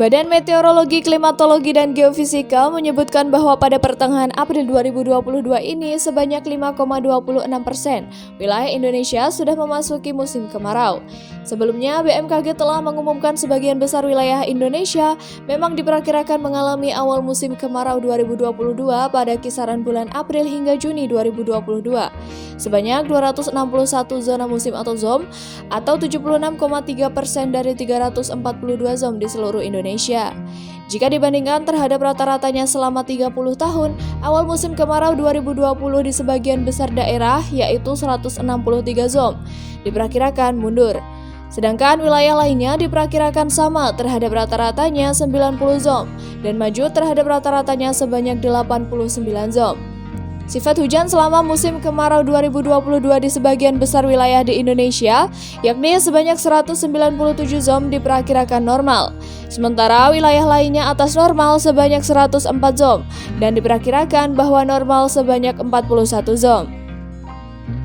Badan Meteorologi, Klimatologi, dan Geofisika menyebutkan bahwa pada pertengahan April 2022 ini sebanyak 5,26% wilayah Indonesia sudah memasuki musim kemarau. Sebelumnya, BMKG telah mengumumkan sebagian besar wilayah Indonesia memang diperkirakan mengalami awal musim kemarau 2022 pada kisaran bulan April hingga Juni 2022. Sebanyak 261 zona musim atau ZOM atau 76,3% dari 342 ZOM di seluruh Indonesia. Jika dibandingkan terhadap rata-ratanya selama 30 tahun, awal musim kemarau 2020 di sebagian besar daerah yaitu 163 ZOM diperkirakan mundur. Sedangkan wilayah lainnya diperkirakan sama terhadap rata-ratanya 90 ZOM dan maju terhadap rata-ratanya sebanyak 89 ZOM. Sifat hujan selama musim kemarau 2022 di sebagian besar wilayah di Indonesia, yakni sebanyak 197 ZOM diperkirakan normal. Sementara wilayah lainnya atas normal sebanyak 104 ZOM dan diperkirakan bahwa normal sebanyak 41 ZOM.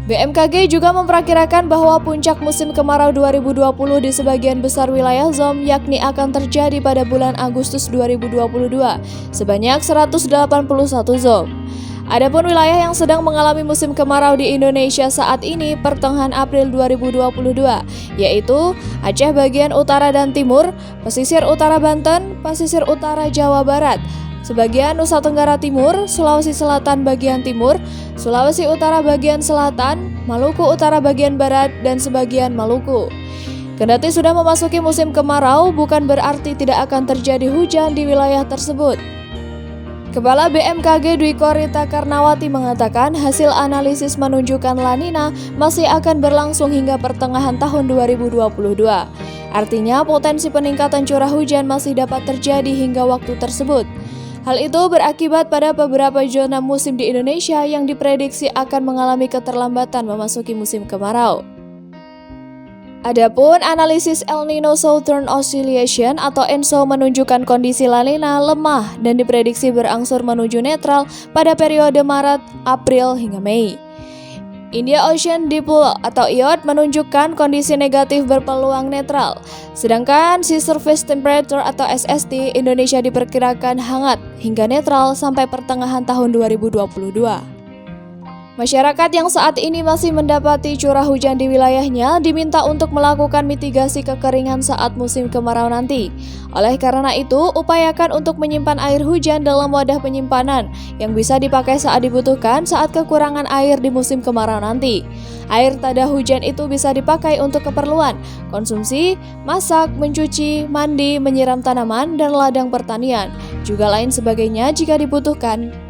BMKG juga memperkirakan bahwa puncak musim kemarau 2020 di sebagian besar wilayah ZOM yakni akan terjadi pada bulan Agustus 2022 sebanyak 181 ZOM. Adapun wilayah yang sedang mengalami musim kemarau di Indonesia saat ini pertengahan April 2022 yaitu Aceh bagian utara dan timur, pesisir utara Banten, pesisir utara Jawa Barat, sebagian Nusa Tenggara Timur, Sulawesi Selatan bagian timur, Sulawesi Utara bagian selatan, Maluku Utara bagian barat, dan sebagian Maluku. Kendati sudah memasuki musim kemarau, bukan berarti tidak akan terjadi hujan di wilayah tersebut. Kepala BMKG Dwi Korita Karnawati mengatakan hasil analisis menunjukkan La Nina masih akan berlangsung hingga pertengahan tahun 2022. Artinya potensi peningkatan curah hujan masih dapat terjadi hingga waktu tersebut. Hal itu berakibat pada beberapa zona musim di Indonesia yang diprediksi akan mengalami keterlambatan memasuki musim kemarau. Adapun analisis El Nino Southern Oscillation atau ENSO menunjukkan kondisi La Nina lemah dan diprediksi berangsur menuju netral pada periode Maret, April hingga Mei. India Ocean Dipole atau IOD menunjukkan kondisi negatif berpeluang netral, sedangkan Sea Surface Temperature atau SST Indonesia diperkirakan hangat hingga netral sampai pertengahan tahun 2022. Masyarakat yang saat ini masih mendapati curah hujan di wilayahnya diminta untuk melakukan mitigasi kekeringan saat musim kemarau nanti. Oleh karena itu, upayakan untuk menyimpan air hujan dalam wadah penyimpanan yang bisa dipakai saat dibutuhkan saat kekurangan air di musim kemarau nanti. Air tada hujan itu bisa dipakai untuk keperluan konsumsi, masak, mencuci, mandi, menyiram tanaman, dan ladang pertanian, juga lain sebagainya jika dibutuhkan.